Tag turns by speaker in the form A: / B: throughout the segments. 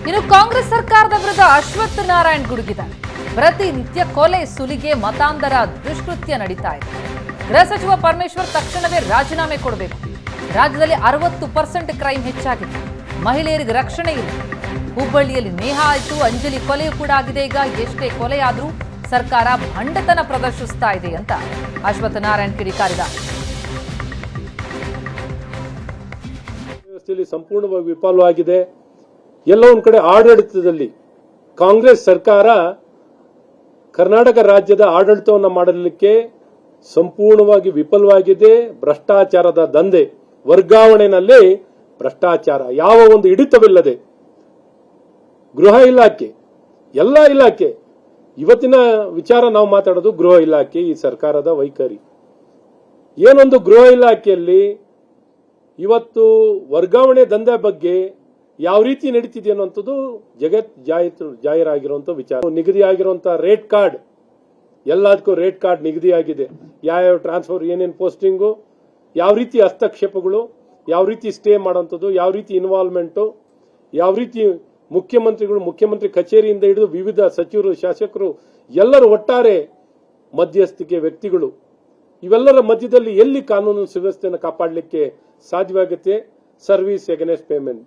A: ಇನ್ನು ಕಾಂಗ್ರೆಸ್ ಸರ್ಕಾರದ ವಿರುದ್ಧ ಅಶ್ವಥ್ ನಾರಾಯಣ್ ಗುಡುಗಿದ್ದಾರೆ. ಪ್ರತಿನಿತ್ಯ ಕೊಲೆ ಸುಲಿಗೆ ಮತಾಂತರ ದುಷ್ಕೃತ್ಯ ನಡೀತಾ ಇದೆ. ಗೃಹ ಸಚಿವ ಪರಮೇಶ್ವರ್ ತಕ್ಷಣವೇ ರಾಜೀನಾಮೆ ಕೊಡಬೇಕು. ರಾಜ್ಯದಲ್ಲಿ 60% ಕ್ರೈಮ್ ಹೆಚ್ಚಾಗಿದೆ. ಮಹಿಳೆಯರಿಗೆ ರಕ್ಷಣೆ ಇಲ್ಲ. ಹುಬ್ಬಳ್ಳಿಯಲ್ಲಿ ನೇಹಾ ಆಯಿತು, ಅಂಜಲಿ ಕೊಲೆಯೂ ಕೂಡ ಆಗಿದೆ. ಈಗ ಎಷ್ಟೇ ಕೊಲೆಯಾದರೂ ಸರ್ಕಾರ ಭಂಡತನ ಪ್ರದರ್ಶಿಸ್ತಾ ಇದೆ ಅಂತ ಅಶ್ವಥ್ ನಾರಾಯಣ್ ಕಿಡಿಕಾರಿದ್ದಾರೆ.
B: ವ್ಯವಸ್ಥೆಯಲ್ಲಿ ಸಂಪೂರ್ಣವಾಗಿ ವಿಫಲವಾಗಿದೆ. ಎಲ್ಲ ಒಂದ್ ಕಡೆ ಆಡಳಿತದಲ್ಲಿ ಕಾಂಗ್ರೆಸ್ ಸರ್ಕಾರ ಕರ್ನಾಟಕ ರಾಜ್ಯದ ಆಡಳಿತವನ್ನು ಮಾಡಲಿಕ್ಕೆ ಸಂಪೂರ್ಣವಾಗಿ ವಿಫಲವಾಗಿದೆ. ಭ್ರಷ್ಟಾಚಾರದ ದಂಧೆ, ವರ್ಗಾವಣೆಯಲ್ಲಿ ಭ್ರಷ್ಟಾಚಾರ, ಯಾವ ಒಂದು ಹಿಡಿತವಿಲ್ಲದೆ ಗೃಹ ಇಲಾಖೆ, ಎಲ್ಲ ಇಲಾಖೆ, ಇವತ್ತಿನ ವಿಚಾರ ನಾವು ಮಾತಾಡೋದು ಗೃಹ ಇಲಾಖೆ, ಈ ಸರ್ಕಾರದ ವೈಖರಿ. ಏನೊಂದು ಗೃಹ ಇಲಾಖೆಯಲ್ಲಿ ಇವತ್ತು ವರ್ಗಾವಣೆ ದಂಧೆ ಬಗ್ಗೆ ಯಾವ ರೀತಿ ನಡೀತಿದೆ ಅನ್ನುವಂಥದ್ದು ಜಾಹೀರಾಗಿರುವಂತ ವಿಚಾರ. ನಿಗದಿ ಆಗಿರುವಂತಹ ರೇಟ್ ಕಾರ್ಡ್, ಎಲ್ಲದಕ್ಕೂ ರೇಟ್ ಕಾರ್ಡ್ ನಿಗದಿ ಆಗಿದೆ. ಯಾವ ಟ್ರಾನ್ಸ್ಫರ್, ಏನೇನು ಪೋಸ್ಟಿಂಗು, ಯಾವ ರೀತಿ ಹಸ್ತಕ್ಷೇಪಗಳು, ಯಾವ ರೀತಿ ಸ್ಟೇ ಮಾಡುವಂಥದ್ದು, ಯಾವ ರೀತಿ ಇನ್ವಾಲ್ವ್ಮೆಂಟು, ಯಾವ ರೀತಿ ಮುಖ್ಯಮಂತ್ರಿಗಳು, ಮುಖ್ಯಮಂತ್ರಿ ಕಚೇರಿಯಿಂದ ಹಿಡಿದು ವಿವಿಧ ಸಚಿವರು, ಶಾಸಕರು ಎಲ್ಲರೂ ಒಟ್ಟಾರೆ ಮಧ್ಯಸ್ಥಿಕೆ ವ್ಯಕ್ತಿಗಳು, ಇವೆಲ್ಲರ ಮಧ್ಯದಲ್ಲಿ ಎಲ್ಲಿ ಕಾನೂನು ಸುವ್ಯವಸ್ಥೆಯನ್ನು ಕಾಪಾಡಲಿಕ್ಕೆ ಸಾಧ್ಯವಾಗುತ್ತೆ? Service against payment.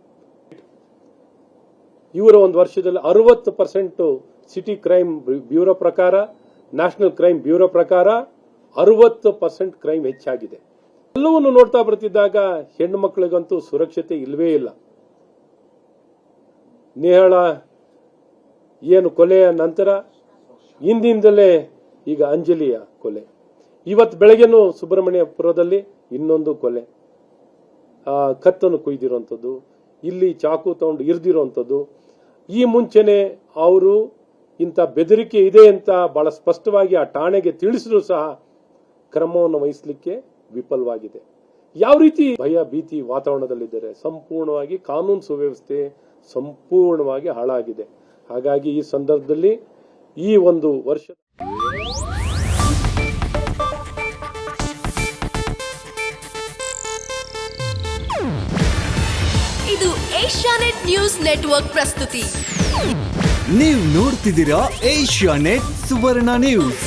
B: ಇವರ ಒಂದು ವರ್ಷದಲ್ಲಿ 60% ಸಿಟಿ ಕ್ರೈಮ್ ಬ್ಯೂರೋ ಪ್ರಕಾರ, ನ್ಯಾಷನಲ್ ಕ್ರೈಮ್ ಬ್ಯೂರೋ ಪ್ರಕಾರ 60% ಕ್ರೈಮ್ ಹೆಚ್ಚಾಗಿದೆ. ಎಲ್ಲವನ್ನು ನೋಡ್ತಾ ಬರ್ತಿದ್ದಾಗ ಹೆಣ್ಣು ಮಕ್ಕಳಿಗಂತೂ ಸುರಕ್ಷತೆ ಇಲ್ಲವೇ ಇಲ್ಲ. ನೇಹಳ ಏನು ಕೊಲೆಯ ನಂತರ ಹಿಂದಿಂದಲೇ ಈಗ ಅಂಜಲಿಯ ಕೊಲೆ, ಇವತ್ತು ಬೆಳಗ್ಗೆನೂ ಸುಬ್ರಹ್ಮಣ್ಯಪುರದಲ್ಲಿ ಇನ್ನೊಂದು ಕೊಲೆ, ಕತ್ತನ್ನು ಕುಯ್ದಿರುವಂಥದ್ದು, ಇಲ್ಲಿ ಚಾಕು ತಗೊಂಡು ಇರಿದಿರುವಂಥದ್ದು. ಈ ಮುಂಚೆನೆ ಅವರು ಇಂಥ ಬೆದರಿಕೆ ಇದೆ ಅಂತ ಬಹಳ ಸ್ಪಷ್ಟವಾಗಿ ಆ ಠಾಣೆಗೆ ತಿಳಿಸಿದ್ರು ಸಹ ಕ್ರಮವನ್ನು ವಹಿಸಲಿಕ್ಕೆ ವಿಫಲವಾಗಿದೆ. ಯಾವ ರೀತಿ ಭಯ ಭೀತಿ ವಾತಾವರಣದಲ್ಲಿದ್ದಾರೆ. ಸಂಪೂರ್ಣವಾಗಿ ಕಾನೂನು ಸುವ್ಯವಸ್ಥೆ ಸಂಪೂರ್ಣವಾಗಿ ಹಾಳಾಗಿದೆ. ಹಾಗಾಗಿ ಈ ಸಂದರ್ಭದಲ್ಲಿ ಈ ಒಂದು ವರ್ಷ
C: ಇದು ಏಷ್ಯಾನೆಟ್ ನ್ಯೂಸ್ ನೆಟ್ವರ್ಕ್ ಪ್ರಸ್ತುತಿ.
D: ನೀವು ನೋಡ್ತಿದ್ದೀರಾ ಏಷ್ಯಾನೆಟ್ ಸುವರ್ಣ ನ್ಯೂಸ್.